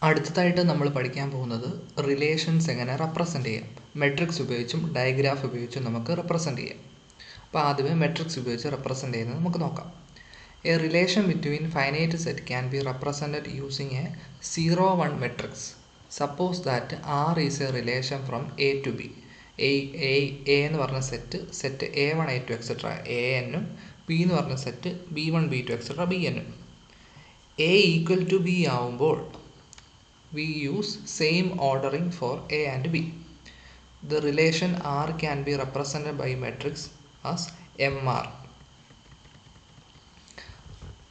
അടുത്തതായിട്ട് നമ്മൾ പഠിക്കാൻ പോകുന്നത് റിലേഷൻസ് എങ്ങനെ റെപ്രസെൻ്റ് ചെയ്യാം. മെട്രിക്സ് ഉപയോഗിച്ചും ഡയഗ്രാഫ് ഉപയോഗിച്ചും നമുക്ക് റെപ്രസെൻ്റ് ചെയ്യാം. അപ്പോൾ ആദ്യമേ മെട്രിക്സ് ഉപയോഗിച്ച് റെപ്രസെൻ്റ് ചെയ്യുന്നത് നമുക്ക് നോക്കാം. A relation between finite set can be represented using a 0-1 matrix. Suppose that R is a relation from A to B. A എന്ന് പറഞ്ഞ set A1 A2 etcetera ANഉം B എന്ന് പറഞ്ഞ സെറ്റ് B1 B2 എക്സെട്ര BNഉം. A equal to B ആവുമ്പോൾ we use same ordering for A and B. The relation R can be represented by matrix as MR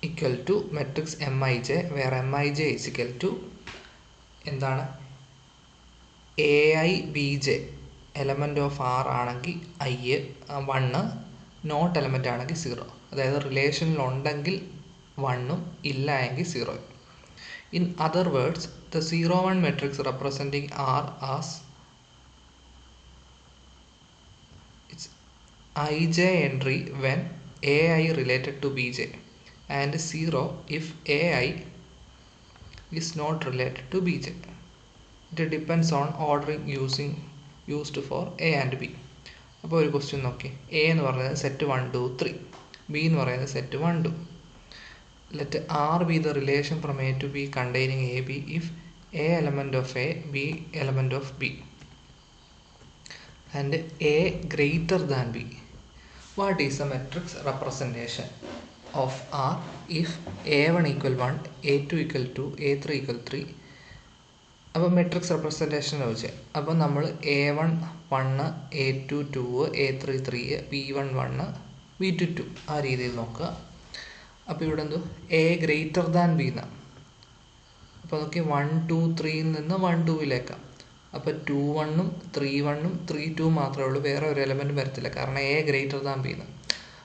equal to matrix Mij, where Mij is equal to എന്താണ് AI Bj element of R ആണെങ്കിൽ I 1, not element ആണെങ്കിൽ 0. അതായത് റിലേഷനിൽ ഉണ്ടെങ്കിൽ 1ഉം ഇല്ല എങ്കിൽ 0. In other words, the 0-1 matrix representing R as its Ij entry when Ai related to Bj and 0 if Ai is not related to Bj. It depends on ordering used for A and B. അപ്പോൾ ഒരു question നോക്കി. A എന്ന് പറയുന്നത് set 1 2 3, B എന്ന് പറയുന്നത് set 1 2. Let R be the relation from A to B containing AB if A element of A, B element of B and A greater than B. What is the matrix representation of R if A1 equal 1, A2 equal 2, A3 equal 3? അപ്പോൾ matrix representation വെച്ച് അപ്പോൾ നമ്മൾ A1 1, A2 2, A3 3, B1 1, B2 2 ആ രീതിയിൽ നോക്കുക. അപ്പോൾ ഇവിടെ എന്തോ എ ഗ്രേറ്റർ ദാൻ ബി എന്നാണ്. അപ്പോൾ നോക്കി 1 2 3യിൽ നിന്ന് 1 2യിലേക്കാം. അപ്പോൾ 2 1ഉം 3 1ഉം 3 2 മാത്രമേ ഉള്ളൂ, വേറെ ഒരു എലമെൻറ്റും വരത്തില്ല, കാരണം എ ഗ്രേറ്റർ ദാൻ ബി എന്ന്.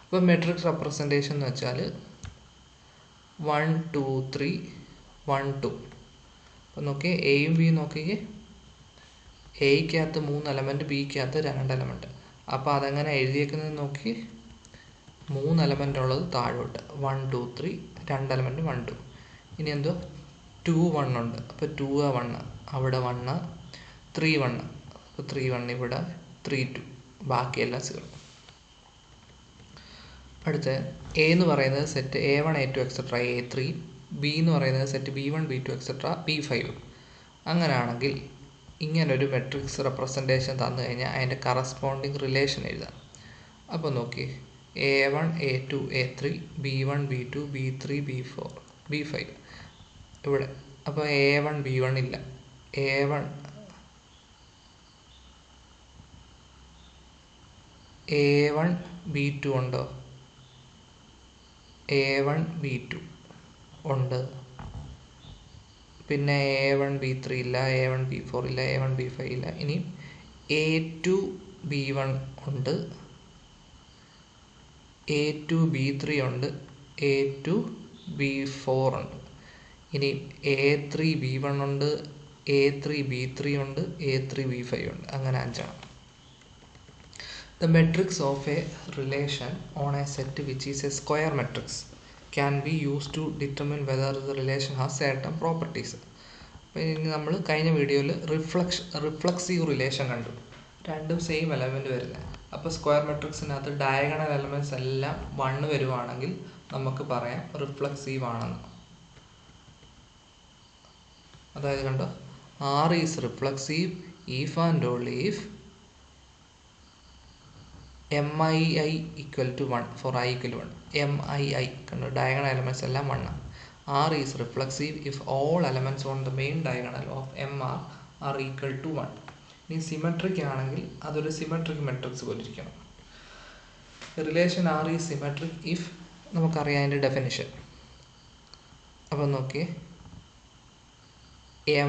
അപ്പോൾ മെട്രിക്സ് റെപ്രസെൻറ്റേഷൻ എന്ന് വെച്ചാൽ 1 2 3 1 2. അപ്പോൾ നോക്കി എയും ബിയും നോക്കിക്കേ, എയ്ക്കകത്ത് 3 എലമെൻറ്റ്, ബിക്കകത്ത് 2 എലമെൻറ്റ്. അപ്പോൾ അതെങ്ങനെ എഴുതിയേക്കുന്നത് നോക്കി, 3 എലമെൻ്റ് ഉള്ളത് താഴോട്ട് 1 2 3, 2 എലമെൻറ്റ് 1 2. ഇനി എന്തോ 2 1 ഉണ്ട്, അപ്പോൾ 2 1 അവിടെ 1, 3 1 അപ്പോൾ 3 1 ഇവിടെ 3 2, ബാക്കിയെല്ലാം 0. അടുത്ത എ എന്ന് പറയുന്നത് set A1 A2 etcetera A3, B എന്ന് പറയുന്നത് set B1 B2 etcetera B5. അങ്ങനെയാണെങ്കിൽ ഇങ്ങനൊരു മെട്രിക്സ് റെപ്രസെൻറ്റേഷൻ തന്നു കഴിഞ്ഞാൽ അതിൻ്റെ കറസ്പോണ്ടിങ് റിലേഷൻ എഴുതാം. അപ്പോൾ നോക്കി A1 A2 A3 B1 B2 B3 B4 B5 ഇവിടെ. അപ്പോൾ A1 B1 ഇല്ല, A1 B2 ഉണ്ടോ? A1 B2 ഉണ്ട്. പിന്നെ A1 B3 ഇല്ല, A1 B4 ഇല്ല, A1 B5 ഇല്ല. ഇനി A2 B1 ഉണ്ട്, A2 B3 ഉണ്ട്, A2 B4 ഉണ്ട്. ഇനി A3 B1 ഉണ്ട്, A3 B3 ഉണ്ട്, A3 B5 ഉണ്ട്. അങ്ങനെ 5 ആണ്. The matrix of a relation on a set which is a square matrix can be used to determine whether the relation has certain properties. അപ്പോൾ ഇനി നമ്മൾ കഴിഞ്ഞ വീഡിയോയിൽ റിഫ്ലക്സീവ് റിലേഷൻ കണ്ടു, രണ്ടും സെയിം എലമെൻറ്റ് വരുന്നത്. അപ്പോൾ സ്ക്വയർ മെട്രിക്സിനകത്ത് ഡയഗണൽ എലമെൻറ്റ്സ് എല്ലാം 1 വരുവാണെങ്കിൽ നമുക്ക് പറയാം റിഫ്ലക്സീവ് ആണെന്ന്. അതായത് കണ്ടോ, R is reflexive if and only if MII equal to 1 for I equal to 1. MII കണ്ടോ, ഡയഗണൽ എലമെൻറ്റ്സ് എല്ലാം 1 ആണ്. R is reflexive if all elements on the main diagonal of MR are equal to 1. ഇനി symmetric ആണെങ്കിൽ അതൊരു symmetric matrix പോലെ ഇരിക്കണം. Relation R is symmetric if നമുക്കറിയാം അതിൻ്റെ ഡെഫിനിഷൻ. അപ്പം നോക്കിയേ,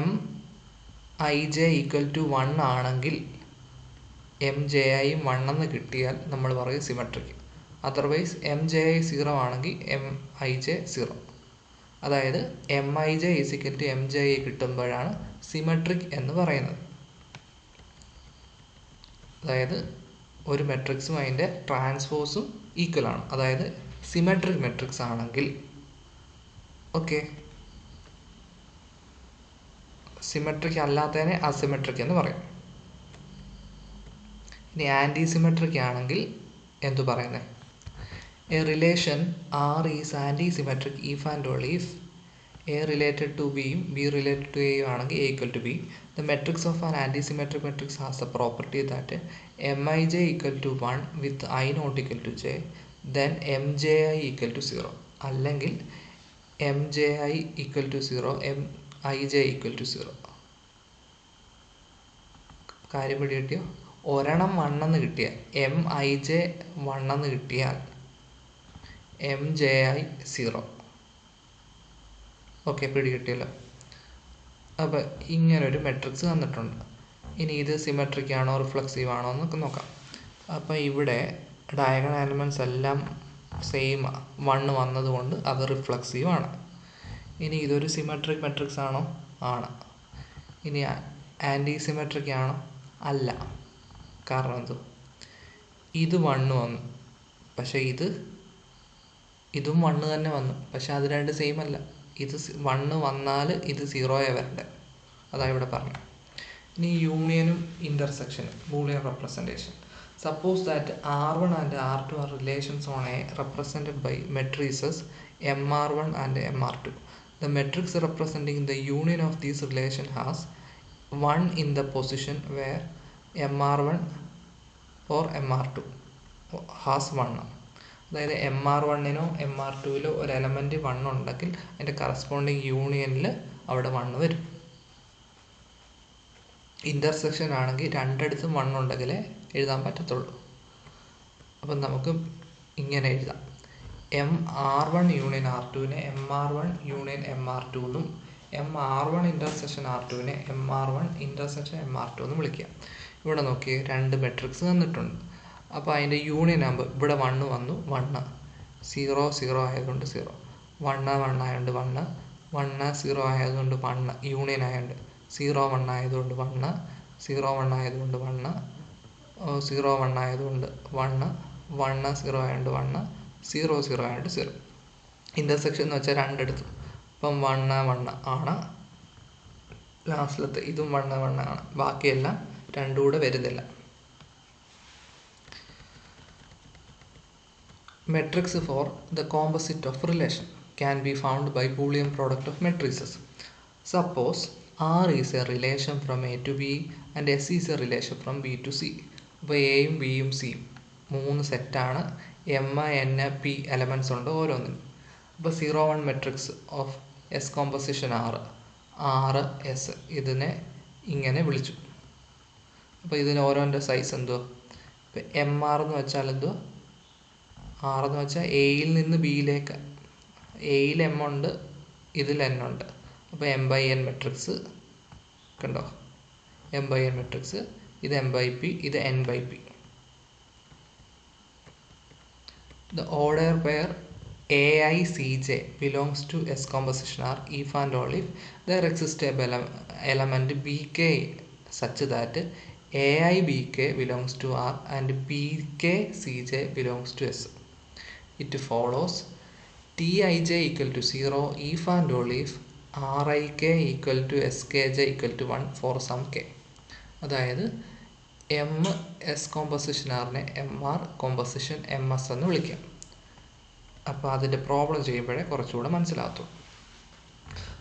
MIJ ഈക്വൽ ടു 1 ആണെങ്കിൽ MJI 1 എന്ന് കിട്ടിയാൽ നമ്മൾ പറയും സിമെട്രിക്. അതർവൈസ് MJI 0 ആണെങ്കിൽ MIJ 0. അതായത് MIJ is equal to MJI കിട്ടുമ്പോഴാണ് സിമെട്രിക് എന്ന് പറയുന്നത്. അതായത് ഒരു മെട്രിക്സും അതിൻ്റെ ട്രാൻസ്പോസും ഈക്വൽ ആണ്, അതായത് സിമെട്രിക് മെട്രിക്സ് ആണെങ്കിൽ. ഓക്കെ. സിമെട്രിക് അല്ലാത്തതിനെ അസിമെട്രിക് എന്ന് പറയും. ഇനി ആൻറ്റി സിമെട്രിക് ആണെങ്കിൽ എന്തു പറയുന്നത്? A relation R is anti symmetric if and only if A related to ബിയും ബി റിലേറ്റഡ് ടു എയും ആണെങ്കിൽ A equal to B. The matrix of an anti symmetric matrix has the property that M I J equal to 1 with I not equal to J then M J I equal to 0, അല്ലെങ്കിൽ M J I equal to 0 M I J equal to 0. കാര്യം പിടി കിട്ടിയോ? ഒരെണ്ണം 1 എന്ന് കിട്ടിയാൽ M I J 1 എന്ന് കിട്ടിയാൽ M J I 0. Okay, പിടി കിട്ടിയല്ലോ. അപ്പോൾ ഇങ്ങനൊരു മെട്രിക്സ് തന്നിട്ടുണ്ട്. ഇനി ഇത് സിമെട്രിക് ആണോ റിഫ്ലക്സീവ് ആണോ എന്നൊക്കെ നോക്കാം. അപ്പോൾ ഇവിടെ ഡയഗണൽ എലമെൻറ്റ്സ് എല്ലാം സെയിം 1 വന്നതുകൊണ്ട് അത് റിഫ്ലക്സീവ് ആണ്. ഇനി ഇതൊരു സിമെട്രിക് മെട്രിക്സ് ആണോ? ആണ്. ഇനി ആൻറ്റി സിമെട്രിക് ആണോ? അല്ല. കാരണം എന്ത്? ഇത് 1 വന്നു, പക്ഷേ ഇതും 1 തന്നെ വന്നു, പക്ഷെ അത് രണ്ട് സെയിം അല്ല. ഇത് 1 വന്നാൽ ഇത് 0 വരണ്ടേ, അതാ ഇവിടെ പറഞ്ഞു. ഇനി യൂണിയനും ഇൻ്റർസെക്ഷനും Boolean representation. Suppose that R1 and R2 are relations on A represented by matrices MR1 and MR2. The matrix representing the union of these relations has 1 in the position where MR1 or MR2 has 1. അതായത് MR1നോ MR2ലോ ഒരു element 1 ഉണ്ടെങ്കിൽ അതിൻ്റെ corresponding യൂണിയനിൽ അവിടെ 1 വരും. Intersection ആണെങ്കിൽ രണ്ടിടത്തും 1 ഉണ്ടെങ്കിലേ എഴുതാൻ പറ്റത്തുള്ളൂ. അപ്പം നമുക്ക് ഇങ്ങനെ എഴുതാം: MR1 union R2വിനെ MR1 union MR2 എന്നും MR1 intersection R2വിനെ MR1 intersection MR2 എന്നും വിളിക്കുക. ഇവിടെ നോക്കി രണ്ട് മെട്രിക്സ് തന്നിട്ടുണ്ട്. അപ്പോൾ അതിൻ്റെ യൂണിയൻ ആകുമ്പോൾ ഇവിടെ 1 വന്നു, 1 0 0 ആയതുകൊണ്ട് 0, 1 1 ആയതുകൊണ്ട് 1, 1 0 ആയതുകൊണ്ട് 1 യൂണിയൻ ആയതുകൊണ്ട് 0 1 ആയതുകൊണ്ട് 1, 0 1 ആയതുകൊണ്ട് 1, 0 1 ആയതുകൊണ്ട് 1, 1 0 ആയതുകൊണ്ട് 1, 0 0 ആയതുകൊണ്ട് 0. ഇൻ്റർസെക്ഷൻ എന്ന് വെച്ചാൽ രണ്ടെടുത്തു. അപ്പം 1 1 ആണ് ലാസ്റ്റിലത്തെ, ഇതും 1 1 ആണ്, ബാക്കിയെല്ലാം രണ്ടും കൂടെ വരുന്നില്ല. Matrix for the composite of relation can be found by Boolean product of matrices. Suppose R is a relation from A to B and S is a relation from B to C. അപ്പോൾ എയും ബിയും സിയും 3 സെറ്റാണ്. M N P elements ഉണ്ട് ഓരോന്നിനും. അപ്പോൾ 0 1 matrix of S composition ആറ് S ഇതിനെ ഇങ്ങനെ വിളിച്ചു. അപ്പോൾ ഇതിന് ഓരോൻ്റെ സൈസ് എന്തോ? ഇപ്പോൾ എം ആർ എന്ന് വെച്ചാൽ എന്തോ? ആർ എന്ന് വെച്ചാൽ എയിൽ നിന്ന് ബിയിലേക്ക്, എയിൽ എം ഉണ്ട്, ഇതിൽ എൻ ഉണ്ട്. അപ്പോൾ എം ബൈ എൻ മെട്രിക്സ് കണ്ടോ? എം ബൈ എൻ മെട്രിക്സ്, ഇത് എം ബൈ പി, ഇത് N by P. The order pair AICJ belongs to S composition R if and only if there exists a element BK such that AIBK belongs to R and BKCJ belongs to S. It follows Tij equal to 0 if and only if Rik equal to Skj equal to 1 for some k. അതായത് M S composition ആറിനെ M R composition M S എന്ന് വിളിക്കാം. അപ്പോൾ അതിൻ്റെ problem ചെയ്യുമ്പോഴേ കുറച്ചുകൂടെ മനസ്സിലാകത്തുള്ളൂ.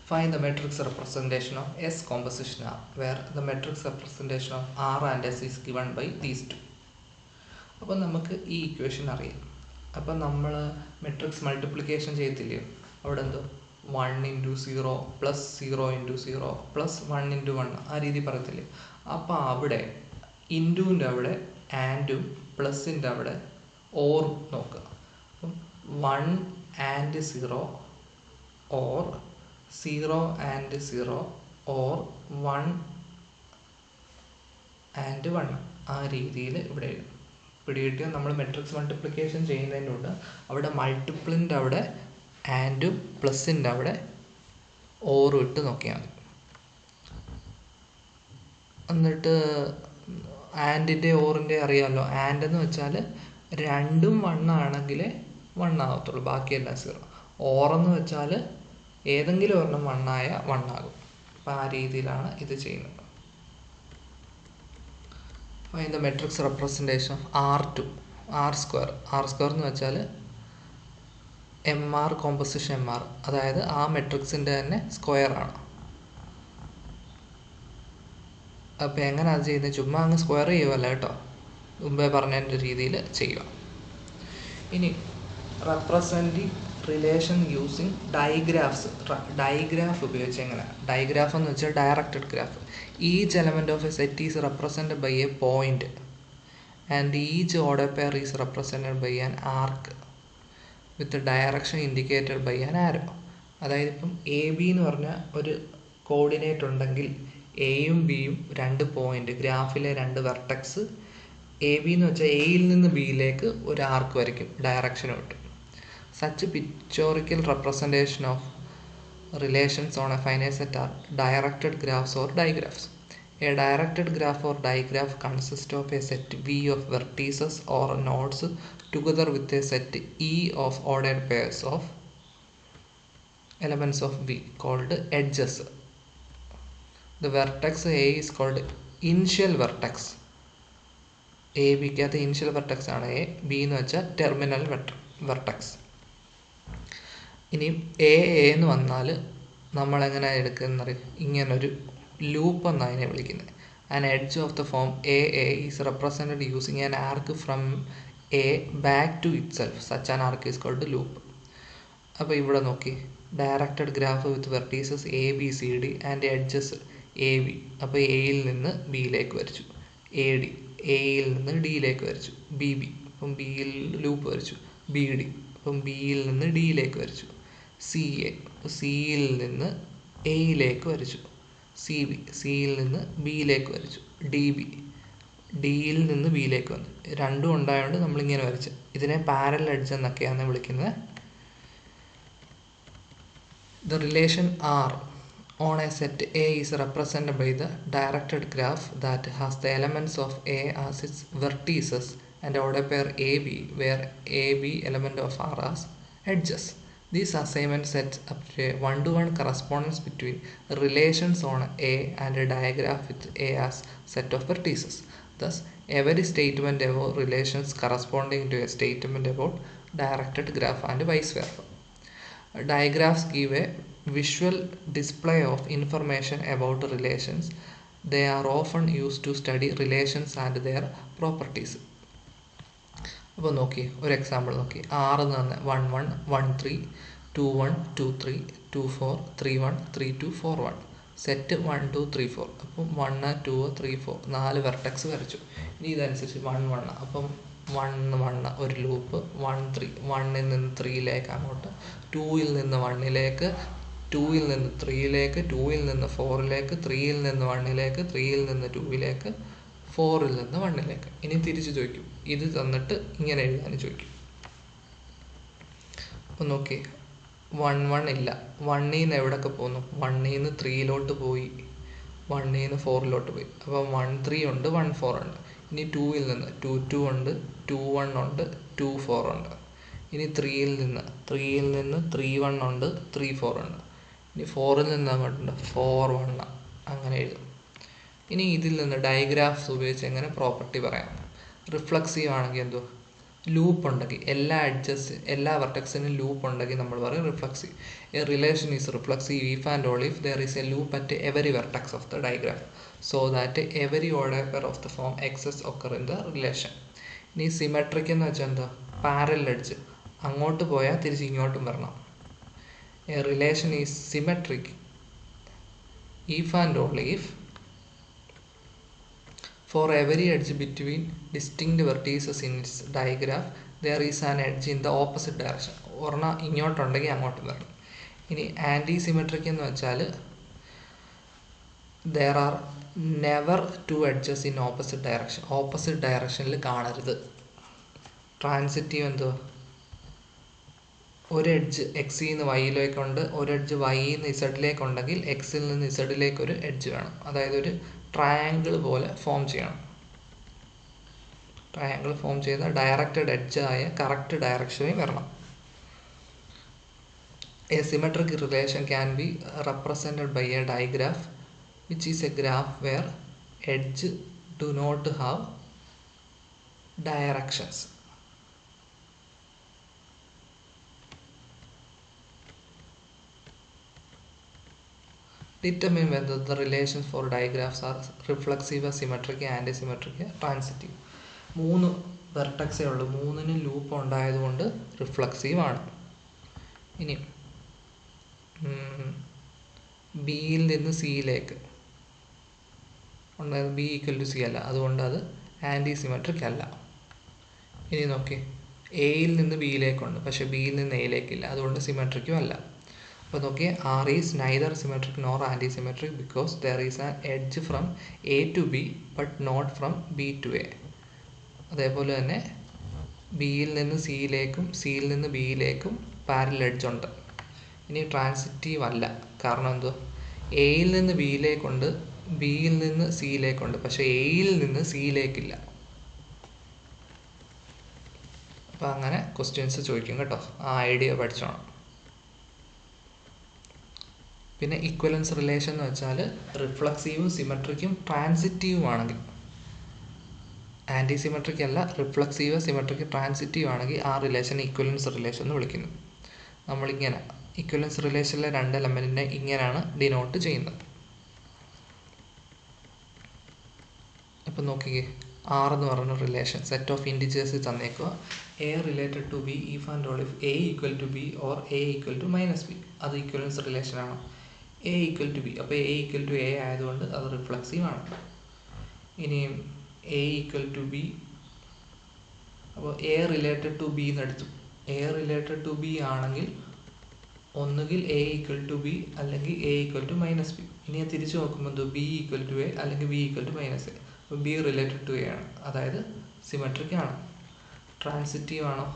Find the matrix representation of S composition R where the matrix representation of R and S is given by these two. അപ്പോൾ നമുക്ക് ഈ ഇക്വേഷൻ അറിയാം. അപ്പം നമ്മൾ മെട്രിക്സ് മൾട്ടിപ്ലിക്കേഷൻ ചെയ്യത്തില്ലയോ? അവിടെ എന്തോ 1 × 0 + 0 × 0 + 1 × 1 ആ രീതി പറയത്തില്ലേ? അപ്പോൾ അവിടെ ഇൻറ്റുവിൻ്റെ അവിടെ ആൻഡും പ്ലസിൻ്റെ അവിടെ ഓറും നോക്കുക. അപ്പം 1 and 0 or 0 and 0 or 1 and 1 ആ രീതിയിൽ ഇവിടെ പിടികിട്ടിയ നമ്മൾ മെട്രിക്സ് മൾട്ടിപ്ലിക്കേഷൻ ചെയ്യുന്നതിനുണ്ട്. അവിടെ മൾട്ടിപ്പിളിൻ്റെ അവിടെ ആൻഡും പ്ലസിൻ്റെ അവിടെ ഓറും ഇട്ട് നോക്കിയാൽ മതി. എന്നിട്ട് ആൻഡിൻ്റെ ഓറിൻ്റെ അറിയാമല്ലോ. ആൻഡ് എന്ന് വെച്ചാൽ രണ്ടും 1 ആണെങ്കിലേ 1 ആകത്തുള്ളൂ, ബാക്കിയെല്ലാം 0. ഓറെന്ന് വെച്ചാൽ ഏതെങ്കിലും ഒരെണ്ണം 1 ആയാൽ 1 ആകും. അപ്പോൾ ആ രീതിയിലാണ് ഇത് ചെയ്യുന്നത്. Find the matrix representation of R2 R square. R square എന്ന് വെച്ചാൽ MR കോമ്പോസിഷൻ MR, അതായത് ആ മെട്രിക്സിൻ്റെ തന്നെ സ്ക്വയർ ആണ്. അപ്പോൾ എങ്ങനെ അത് ചെയ്യുന്നത്? ചുമ്മാ അങ്ങ് സ്ക്വയർ ചെയ്യുമല്ല കേട്ടോ, മുമ്പേ പറഞ്ഞതിൻ്റെ രീതിയിൽ ചെയ്യുക. ഇനി representing relation using digraphs. Digraph ഉപയോഗിച്ച് എങ്ങനെ? ഡൈഗ്രാഫ് എന്ന് വെച്ചാൽ directed graph. Each element of a set is represented by a point and each order pair is represented by an arc with direction indicated by an arrow. അതായത് ഇപ്പം A B എന്ന് പറഞ്ഞ ഒരു coordinate ഉണ്ടെങ്കിൽ എയും ബിയും രണ്ട് പോയിന്റ്, ഗ്രാഫിലെ രണ്ട് വെർട്ടക്സ്. എ ബി എന്ന് വെച്ചാൽ എയിൽ നിന്ന് ബിയിലേക്ക് ഒരു ആർക്ക് വരയ്ക്കും, ഡയറക്ഷനും കിട്ടും. Such pictorial representation of relations on a finite set are directed graphs or digraphs. A directed graph or digraph consist of a set V of vertices or nodes together with a set E of ordered pairs of elements of V called edges. The vertex A is called initial vertex. A B ക്കകത്ത് initial vertex ആണ് A, B എന്ന് വെച്ചാൽ terminal vertex. ഇനി A എന്ന് വന്നാൽ നമ്മളെങ്ങനെ എടുക്കുന്നത്? ഇങ്ങനൊരു ലൂപ്പ് എന്നാണ് അതിനെ വിളിക്കുന്നത്. An edge of the form AA is represented using an arc from A back to itself. Such an arc is called loop. അപ്പോൾ ഇവിടെ നോക്കി, directed graph with vertices A B C D and edges A B. അപ്പോൾ എയിൽ നിന്ന് ബിയിലേക്ക് വരച്ചു. A D എയിൽ നിന്ന് ഡിയിലേക്ക് വരച്ചു. ബി ബി അപ്പം ബിയിൽ ലൂപ്പ് വരച്ചു. ബി ഡി അപ്പം ബിയിൽ നിന്ന് ഡിയിലേക്ക് വരച്ചു. സി എ സിയിൽ നിന്ന് എയിലേക്ക് വരച്ചു. സി ബി സിയിൽ നിന്ന് ബിയിലേക്ക് വരച്ചു. ഡി ബി ഡിയിൽ നിന്ന് ബിയിലേക്ക് വന്നു. രണ്ടും ഉണ്ടായതുകൊണ്ട് നമ്മളിങ്ങനെ വരച്ച്. ഇതിനെ പാരലൽ എഡ്ജ് എന്നൊക്കെയാണ് വിളിക്കുന്നത്. The relation R on a set A is represented by the directed graph that has the elements of A as its vertices and order pair AB, where AB element of R as edges. These assignments set up a one-to-one correspondence between relations on A and a digraph with A as set of vertices. Thus, every statement about relations corresponding to a statement about directed graph and vice versa. Digraphs give a visual display of information about relations. They are often used to study relations and their properties. അപ്പോൾ നോക്കി, ഒരു example നോക്കി. 6 തന്നെ 1 1 1 3 2 1 2 3 2 4 3 1 3 2 4 1 set 1 2 3 4. അപ്പം 1 2 3 4 4 vertex വരച്ചു. ഇനി ഇതനുസരിച്ച് 1 1 അപ്പം 1 1 ഒരു ലൂപ്പ് 1 3 1ൽ നിന്ന് 3യിലേക്ക് അങ്ങോട്ട്, 2ൽ നിന്ന് 1ലേക്ക്, 2ൽ നിന്ന് 3യിലേക്ക്, 2ൽ നിന്ന് 4ലേക്ക്, 3ൽ നിന്ന് 1ലേക്ക്, 3ൽ നിന്ന് 2ലേക്ക്, 4ൽ നിന്ന് 1ലേക്ക്. ഇനി തിരിച്ച് ചോദിക്കും, ഇത് തന്നിട്ട് ഇങ്ങനെ എഴുതാൻ ചോദിക്കും. അപ്പം നോക്കി, 1 1 ഇല്ല. 1ൽ നിന്ന് എവിടെയൊക്കെ പോന്നു? 1ൽ നിന്ന് 3യിലോട്ട് പോയി, 1ൽ നിന്ന് 4ലോട്ട് പോയി. അപ്പം 1 3 ഉണ്ട്, 1 4 ഉണ്ട്. ഇനി 2ൽ നിന്ന് 2 2 ഉണ്ട്, 2 1 ഉണ്ട്, 2 4 ഉണ്ട്. ഇനി 3ൽ നിന്ന് 3 1 ഉണ്ട്, 3 4 ഉണ്ട്. ഇനി 4ൽ നിന്ന് അങ്ങോട്ടുണ്ട് 4 1. അങ്ങനെ എഴുതും. ഇനി ഇതിൽ നിന്ന് ഡയഗ്രാഫ്സ് ഉപയോഗിച്ച് എങ്ങനെ പ്രോപ്പർട്ടി പറയാം? റിഫ്ലക്സീവ് ആണെങ്കിൽ എന്തോ, ലൂപ്പ് ഉണ്ടെങ്കിൽ, എല്ലാ വെർട്ടെക്സിനും ലൂപ്പ് ഉണ്ടെങ്കിൽ നമ്മൾ പറയും reflexive. A relation is reflexive if and only if there is a loop at every vertex of the diagram so that every order pair of the form x's occur in the relation. ഇനി symmetric എന്ന് വെച്ചാൽ എന്താ? Parallel edge, അങ്ങോട്ട് പോയാൽ തിരിച്ച് ഇങ്ങോട്ടും വരണം. A relation is symmetric if and only if for every edge between distinct vertices in its digraph there is an edge in the opposite direction. ഒരെണ്ണം ഇങ്ങോട്ടുണ്ടെങ്കിൽ അങ്ങോട്ടും വരണം. ഇനി ആൻറ്റി സിമെട്രിക് എന്ന് വെച്ചാൽ there are never two edges in opposite direction. Opposite ഡയറക്ഷനിൽ കാണരുത്. Transitive എന്തുവാ? ഒരു എഡ്ജ് എക്സിൽ നിന്ന് വൈയിലേക്കുണ്ട്, ഒരു എഡ്ജ് വൈയിൽ നിന്ന് ഇസഡിലേക്കുണ്ടെങ്കിൽ എക്സിൽ നിന്ന് ഇസഡിലേക്ക് ഒരു എഡ്ജ് വേണം. അതായത് ഒരു ട്രയാങ്കിൾ പോലെ ഫോം ചെയ്യണം. ട്രയാങ്കിൾ ഫോം ചെയ്ത ഡയറക്റ്റഡ് എഡ്ജായ കറക്റ്റ് ഡയറക്ഷനിൽ വരണം. A symmetric relation can be represented by a digraph, which is a graph where edges do not have directions. Determine whether the relations for digraphs are reflexive, symmetric, antisymmetric, transitive. 3 വെർട്ടക്സേ ഉള്ളൂ, 3നും loop ഉണ്ടായതുകൊണ്ട് reflexive ആണ്. ഇനി ബിയിൽ നിന്ന് സിയിലേക്ക് ഉണ്ടായത് B equal to C അല്ല, അതുകൊണ്ട് അത് ആൻറ്റി സിമെട്രിക് അല്ല. ഇനി നോക്കി, എയിൽ നിന്ന് ബിയിലേക്കുണ്ട്, പക്ഷേ ബിയിൽ നിന്ന് എയിലേക്കില്ല, അതുകൊണ്ട് സിമെട്രിക്കും അല്ല. അപ്പോൾ നോക്കി, R is neither symmetric nor anti symmetric because there is an edge from A to B but not from B to A. അതേപോലെ തന്നെ ബിയിൽ നിന്ന് സിയിലേക്കും സിയിൽ നിന്ന് ബിയിലേക്കും പാരലൽ എഡ്ജ് ഉണ്ട്. ഇനി ട്രാൻസിറ്റീവ് അല്ല, കാരണം എന്തോ, എയിൽ നിന്ന് ബിയിലേക്കുണ്ട്, ബിയിൽ നിന്ന് സിയിലേക്കുണ്ട്, പക്ഷേ എയിൽ നിന്ന് സിയിലേക്കില്ല. അപ്പം അങ്ങനെ ക്വസ്റ്റ്യൻസ് ചോദിക്കും കേട്ടോ, ആ ഐഡിയ പഠിച്ചോണം. പിന്നെ ഇക്വലൻസ് റിലേഷൻ എന്ന് വെച്ചാൽ റിഫ്ലക്സീവും സിമെട്രിക്കും ട്രാൻസിറ്റീവും ആണെങ്കിൽ, ആൻറ്റി സിമെട്രിക് അല്ല, റിഫ്ലക്സീവ് സിമെട്രിക് ട്രാൻസിറ്റീവ് ആണെങ്കിൽ ആ റിലേഷൻ ഇക്വലൻസ് റിലേഷൻ എന്ന് വിളിക്കുന്നു. നമ്മളിങ്ങനെ ഇക്വലൻസ് റിലേഷനിലെ 2 എലമെൻറ്റിനെ ഇങ്ങനെയാണ് ഡിനോട്ട് ചെയ്യുന്നത്. അപ്പം നോക്കിക്കേ, ആർ എന്ന് പറയുന്ന റിലേഷൻ സെറ്റ് ഓഫ് ഇൻഡിജേഴ്സ് തന്നേക്കുക. A related to B if and all if A equal to B or A equal to minus B, അത് ഇക്വലൻസ് റിലേഷനാണ്. എ ഈക്വൽ ടു ബി, അപ്പോൾ എ ഈക്വൽ ടു എ ആയതുകൊണ്ട് അത് reflexive ആണ്. ഇനിയും A equal to B, അപ്പോൾ A related to B എന്നെടുത്തു. A related to B ആണെങ്കിൽ ഒന്നുകിൽ എ ഈക്വൽ ടു ബി അല്ലെങ്കിൽ A equal to minus B. ഇനി ഞാൻ തിരിച്ചു നോക്കുമ്പോൾ എന്തോ ബി ഈക്വൽ ടു എ അല്ലെങ്കിൽ B equal to minus A. അപ്പോൾ ബി റിലേറ്റഡ് ടു എ ആണ്, അതായത് സിമെട്രിക് ആണ്. ട്രാൻസിറ്റീവ് ആണോ?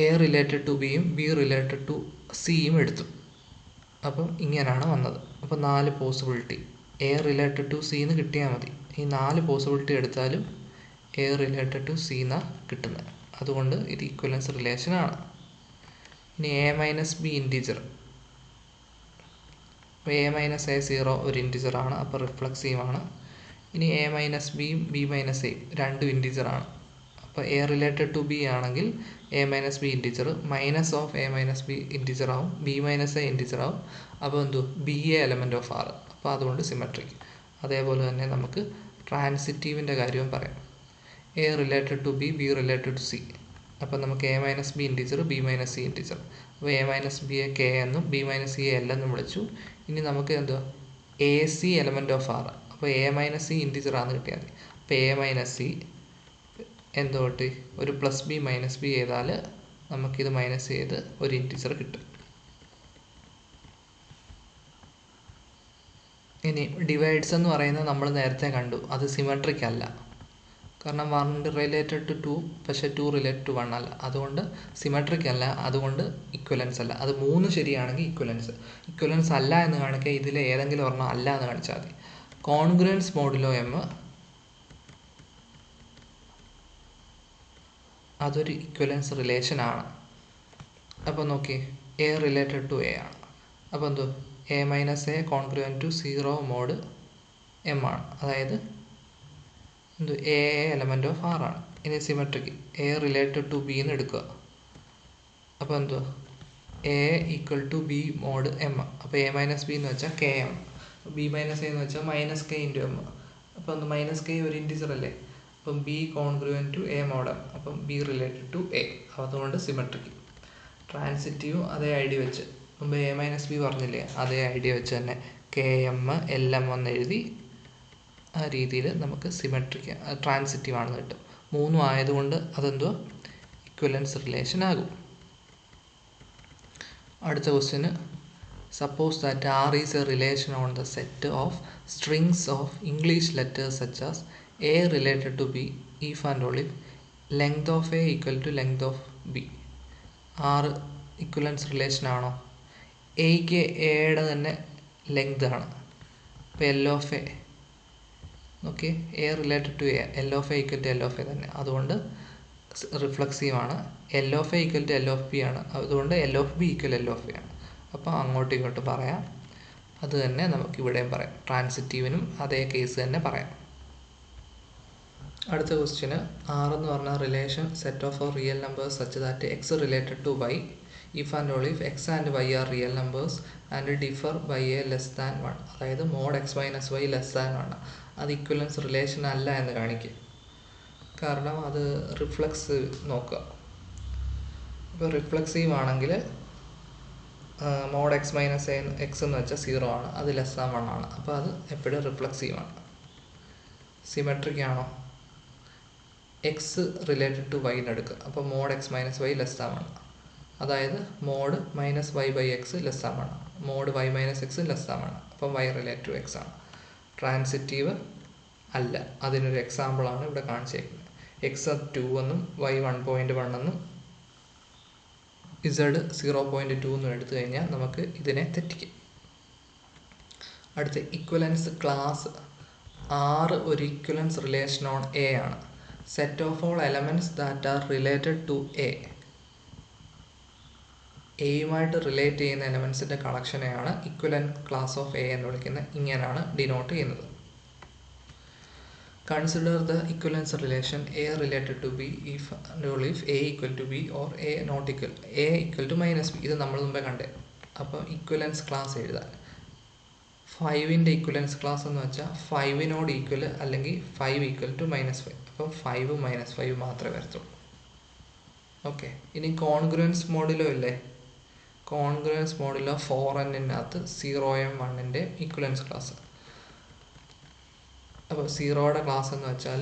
എ റിലേറ്റഡ് ടു ബിയും ബി റിലേറ്റഡ് ടു സിയും എടുത്തു. അപ്പം ഇങ്ങനെയാണ് വന്നത്. അപ്പോൾ 4 possibility. A related to C എന്ന് കിട്ടിയാൽ മതി. ഈ 4 പോസിബിലിറ്റി എടുത്താലും എ റിലേറ്റഡ് ടു സി എന്നാണ് കിട്ടുന്നത്, അതുകൊണ്ട് ഇത് ഇക്വലൻസ് റിലേഷനാണ്. ഇനി എ മൈനസ് ബി ഇൻറ്റിജർ, അപ്പോൾ എ മൈനസ് എ 0 ഒരു ഇൻറ്റിജറാണ്, അപ്പോൾ റിഫ്ലക്സീവ് ആണ്. ഇനി എ മൈനസ് ബിയും ബി മൈനസ് എയും 2 ഇൻറ്റിജറാണ്. അപ്പോൾ എ റിലേറ്റഡ് ടു ബി ആണെങ്കിൽ A minus B integer minus of A minus B integer ആവും, ബി മൈനസ് എ ഇൻറ്റിജർ ആവും. അപ്പോൾ എന്തോ B A element of R, അപ്പോൾ അതുകൊണ്ട് സിമെട്രിക്. അതേപോലെ തന്നെ നമുക്ക് ട്രാൻസിറ്റീവിൻ്റെ കാര്യവും പറയാം. A related to B, B related to C, അപ്പോൾ നമുക്ക് A minus B integer B minus C integer, അപ്പോൾ A minus B A K എന്നും ബി മൈനസ് സി എൽ എന്നും വിളിച്ചു. ഇനി നമുക്ക് എന്തോ A C element of R, അപ്പോൾ എ മൈനസ് സി ഇൻറ്റിജർ ആണെന്ന് കിട്ടിയാൽ മതി. അപ്പോൾ എ മൈനസ് സി എന്തോ കിട്ടി, ഒരു പ്ലസ് ബി മൈനസ് ബി ചെയ്താൽ നമുക്കിത് മൈനസ് ചെയ്ത് ഒരു ഇൻറ്റിജർ കിട്ടും. ഇനി ഡിവൈഡ്സ് എന്ന് പറയുന്നത് നമ്മൾ നേരത്തെ കണ്ടു, അത് സിമെട്രിക് അല്ല, കാരണം 1 റിലേറ്റഡ് ടു 2 പക്ഷേ 2 റിലേറ്റഡ് ടു 1 അല്ല, അതുകൊണ്ട് സിമെട്രിക് അല്ല, അതുകൊണ്ട് ഇക്വലൻസ് അല്ല. അത് 3 ശരിയാണെങ്കിൽ ഇക്വലൻസ്. ഇക്വലൻസ് അല്ല എന്ന് കാണിക്കുക, ഇതിൽ ഏതെങ്കിലും ഒരെണ്ണം അല്ല എന്ന് കാണിച്ചാൽ മതി. കോൺഗ്രുവൻസ് മോഡുലോ എം അതൊരു ഇക്വലൻസ് റിലേഷനാണ്. അപ്പോൾ നോക്കി, എ റിലേറ്റഡ് ടു എ ആണ്, അപ്പോൾ എന്തോ A minus A congruent to 0 mod M ആണ്, അതായത് എന്തോ എ എലമെൻറ്റ് ഓഫ് ആർ ആണ്. ഇനി symmetric A related to B എന്ന് എടുക്കുക, അപ്പോൾ എന്തോ A equal to B mod M, അപ്പോൾ എ മൈനസ് ബി എന്ന് വെച്ചാൽ K M, B minus A എന്ന് വെച്ചാൽ മൈനസ് കെ ഇൻറ്റു എം, അപ്പോൾ എന്ത് മൈനസ് കെ ഒരു ഇൻറ്റിജർ അല്ലേ, അപ്പം B congruent to A mod M, അപ്പം ബി റിലേറ്റഡ് ടു എ, അതുകൊണ്ട് സിമെട്രിക്. ട്രാൻസിറ്റീവും അതേ ഐഡിയ വെച്ച്, മുമ്പ് എ മൈനസ് ബി പറഞ്ഞില്ലേ, അതേ ഐഡിയ വെച്ച് തന്നെ കെ എം എൽ എം എന്ന് എഴുതി ആ രീതിയിൽ നമുക്ക് സിമെട്രിക് ട്രാൻസിറ്റീവ് ആണെന്ന് കിട്ടും. 3 ആയതുകൊണ്ട് അതെന്തോ ഇക്വലൻസ് റിലേഷൻ ആകും. അടുത്ത question, suppose that R is a relation on the set of strings of English letters such as A related to B if and all if length of A equal to length of B. R equivalence relation ആണോ? എയ്ക്ക് എയുടെ തന്നെ length ആണ്, അപ്പോൾ L of A okay, A related to A, L of A equal to L of A തന്നെ, അതുകൊണ്ട് reflexive ആണ്. L of A equal to L of B ആണ്. അതുകൊണ്ട് L of B equal L of A ആണ്. അപ്പോൾ അങ്ങോട്ടും ഇങ്ങോട്ടും പറയാം. അത് തന്നെ നമുക്ക് ഇവിടെയും പറയാം. ട്രാൻസിറ്റീവിനും അതേ കേസ് തന്നെ പറയാം. അടുത്ത ക്വസ്റ്റ്യന് 6 എന്ന് പറഞ്ഞ relation set of real numbers such that X related to Y if and all if X and Y are real numbers and differ by a less than 1. അതായത് mod X minus Y less than 1. അത് ഇക്വലൻസ് relation അല്ല എന്ന് കാണിക്കുക. കാരണം അത് reflux നോക്കുക. ഇപ്പോൾ reflexive ആണെങ്കിൽ മോഡ് എക്സ് മൈനസ് എക്സ് എന്ന് വെച്ചാൽ 0 ആണ്. അത് ലെസ് ദാൻ 1 ആണ്. അപ്പോൾ അത് എപ്പോഴും റിഫ്ലക്സീവ് ആണ്. സിമെട്രിക് ആണോ? എക്സ് റിലേറ്റഡ് ടു വൈ എടുക്കുക. അപ്പോൾ mod X minus Y less than 1. അതായത് mod minus Y by X less than 1. Mod Y minus X less than 1. അപ്പം വൈ റിലേറ്റഡ് ടു എക്സ് ആണ്. ട്രാൻസിറ്റീവ് അല്ല. അതിനൊരു എക്സാമ്പിളാണ് ഇവിടെ കാണിച്ചേക്കുന്നത്. എക്സ് 2 എന്നും വൈ 1.1 എന്നും ഇസഡ് 0.2 എന്നും എടുത്തു കഴിഞ്ഞാൽ നമുക്ക് ഇതിനെ തെറ്റിക്കും. അടുത്ത ഇക്വലൻസ് ക്ലാസ് 6 ഒരു ഇക്വലൻസ് റിലേഷൻ ഓൺ എ ആണ്. Set of all elements that are related to A. എയുമായിട്ട് റിലേറ്റ് ചെയ്യുന്ന എലമെൻസിൻ്റെ കളക്ഷനെയാണ് ഇക്വലൻറ്റ് ക്ലാസ് ഓഫ് എ എന്ന് വിളിക്കുന്നത്. ഇങ്ങനെയാണ് ഡിനോട്ട് ചെയ്യുന്നത്. Consider the equivalence relation A related to B if and all if A equal to B or A not equal A equal to minus B. ഇത് നമ്മൾ മുമ്പേ കണ്ടേ. അപ്പോൾ ഇക്വലൻസ് ക്ലാസ് എഴുതാൻ 5ൻ്റെ ഇക്വലൻസ് ക്ലാസ് എന്ന് വെച്ചാൽ 5നോട് ഈക്വൽ അല്ലെങ്കിൽ 5 ഈക്വൽ ടു -5. അപ്പോൾ 5 -5 മാത്രമേ വരത്തുള്ളൂ. ഓക്കെ. ഇനി കോൺഗ്രുവൻസ് മോഡിലോ ഇല്ലേ? കോൺഗ്രുവൻസ് മോഡിലോ 4n-നകത്ത് 0m 1ൻ്റെ ഇക്വലൻസ് ക്ലാസ്. അപ്പോൾ 0യുടെ ക്ലാസ് എന്ന് വെച്ചാൽ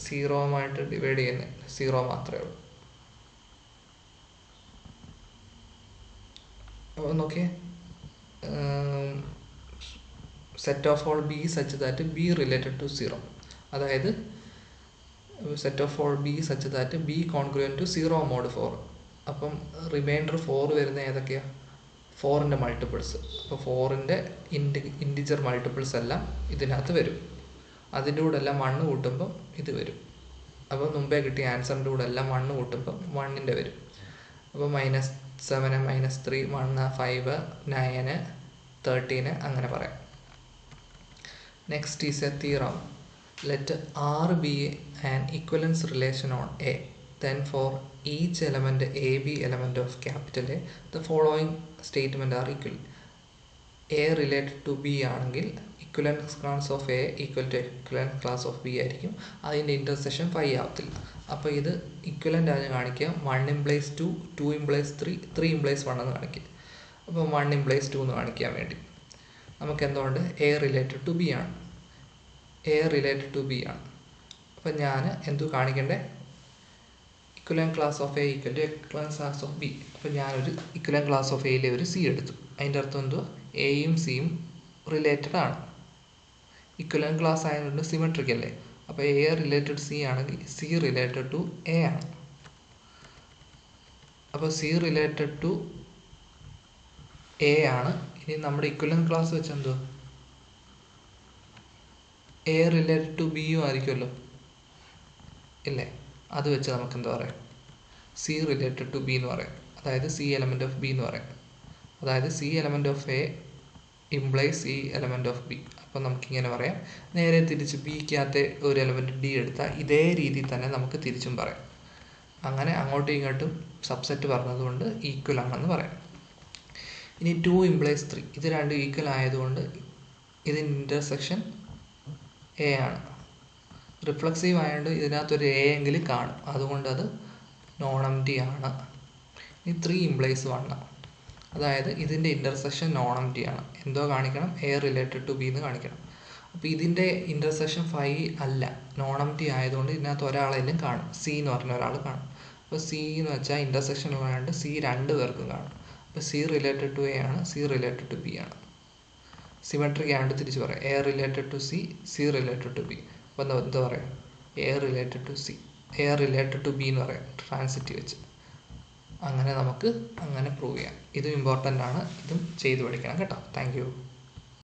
0 ഡിവൈഡ് ചെയ്യുന്നത് 0 മാത്രമേ ഉള്ളൂ. അപ്പോൾ നോക്കിയേ, set of all B such that B related to 0. അതായത് set of all B such that B congruent to 0 mod 4. അപ്പം റിമൈൻഡർ 4 വരുന്ന ഏതൊക്കെയാണ്? 4ൻ്റെ മൾട്ടിപ്പിൾസ്. അപ്പോൾ 4ൻ്റെ ഇൻറ്റിജർ മൾട്ടിപ്പിൾസ് എല്ലാം ഇതിനകത്ത് വരും. അതിൻ്റെ കൂടെ എല്ലാം 1 കൂട്ടുമ്പം ഇത് വരും. അപ്പോൾ മുമ്പേ കിട്ടിയ ആൻസറിൻ്റെ കൂടെ എല്ലാം 1 കൂട്ടുമ്പം 1ൻ്റെ വരും. അപ്പോൾ -7, -3, 1, 5, 9, 13 അങ്ങനെ പറയാം. Next is A theorem. Let R be an equivalence relation on A. Then for each element AB element of capital A, the following statement are equal. A related to B ആണെങ്കിൽ equivalence class of A equal to equivalence class of B ആയിരിക്കും. അതിൻ്റെ intersection 5 ആവത്തില്ല. അപ്പോൾ ഇത് equivalent ആയി കാണിക്കുക. 1 implies 2, 2 implies 3, 3 implies 1 എന്ന് കാണിക്കുക. അപ്പോൾ 1 implies 2 എന്ന് കാണിക്കാൻ വേണ്ടി നമുക്ക് എന്തുകൊണ്ട് A റിലേറ്റഡ് ടു ബി ആണ്. A റിലേറ്റഡ് ടു ബി ആണ്. അപ്പം ഞാൻ എന്തു കാണിക്കണ്ടേ? Equivalent class of A equal to equivalent class of B. അപ്പോൾ ഞാനൊരു ഇക്വലൻ്റ് ക്ലാസ് ഓഫ് എയിലെ ഒരു സി എടുത്തു. അതിൻ്റെ അർത്ഥം എന്തുവാ? എയും സിയും റിലേറ്റഡ് ആണ്. ഇക്വലൻ്റ് ക്ലാസ് ആയതുകൊണ്ട് സിമെട്രിക് അല്ലേ? അപ്പോൾ എ റിലേറ്റഡ് സി ആണെങ്കിൽ സി റിലേറ്റഡ് ടു എ ആണ്. അപ്പോൾ സി റിലേറ്റഡ് ടു എ ആണ്. ഇനി നമ്മുടെ ഇക്വലൻ്റ് ക്ലാസ് വെച്ച് എന്തുവാ? എ റിലേറ്റഡ് ടു ബിയും ആയിരിക്കുമല്ലോ ഇല്ലേ? അത് വെച്ച് നമുക്ക് എന്താ പറയാം? സി റിലേറ്റഡ് ടു ബി എന്ന് പറയാം. അതായത് സി എലമെൻറ്റ് ഓഫ് ബി എന്ന് പറയാം. അതായത് C element of A implies C element of B. അപ്പോൾ നമുക്കിങ്ങനെ പറയാം. നേരെ തിരിച്ച് ബിക്കകത്തെ ഒരു എലമെൻറ്റ് ഡി എടുത്താൽ ഇതേ രീതിയിൽ തന്നെ നമുക്ക് തിരിച്ചും പറയാം. അങ്ങനെ അങ്ങോട്ടും ഇങ്ങോട്ടും സബ്സെറ്റ് പറഞ്ഞതുകൊണ്ട് ഈക്വൽ ആണെന്ന് പറയാം. ഇനി 2 implies 3. ഇത് രണ്ടും ഈക്വൽ ആയതുകൊണ്ട് ഇതിൻ്റെ ഇൻ്റർസെക്ഷൻ എ ആണ്. റിഫ്ലക്സീവ് ആയതുകൊണ്ട് ഇതിനകത്തൊരു എ എങ്കിലും കാണും. അതുകൊണ്ട് അത് നോൺ എംപ്റ്റി ആണ്. ഇനി 3 implies 1. അതായത് ഇതിൻ്റെ ഇൻ്റർസെക്ഷൻ നോൺ എംപ്റ്റി ആണ്. എന്തോ കാണിക്കണം? എ റിലേറ്റഡ് ടു ബി എന്ന് കാണിക്കണം. അപ്പോൾ ഇതിൻ്റെ ഇൻ്റർസെക്ഷൻ 5 അല്ല, നോൺ എംപ്റ്റി ആയതുകൊണ്ട് ഇതിനകത്ത് ഒരാളെങ്കിലും കാണും. സി എന്ന് പറഞ്ഞ ഒരാൾ കാണും. അപ്പോൾ സി എന്ന് വെച്ചാൽ ഇൻ്റർസെക്ഷൻ ഉള്ളതുകൊണ്ട് സി 2 പേർക്കും കാണും. അപ്പോൾ സി റിലേറ്റഡ് ടു എ ആണ്, സി റിലേറ്റഡ് ടു ബി ആണ്. സിമെട്രിക് ആയതുകൊണ്ട് തിരിച്ച് പറയാം. A related to C, C related to B. അപ്പോൾ എന്താ പറയാം? A related to C, A related to B എന്ന് പറയാം ട്രാൻസിറ്റീവ് വെച്ച്. അങ്ങനെ നമുക്ക് അങ്ങനെ പ്രൂവ് ചെയ്യാം. ഇതും ഇമ്പോർട്ടൻ്റ് ആണ്. ഇതും ചെയ്ത് പഠിക്കണം കേട്ടോ. Thank you.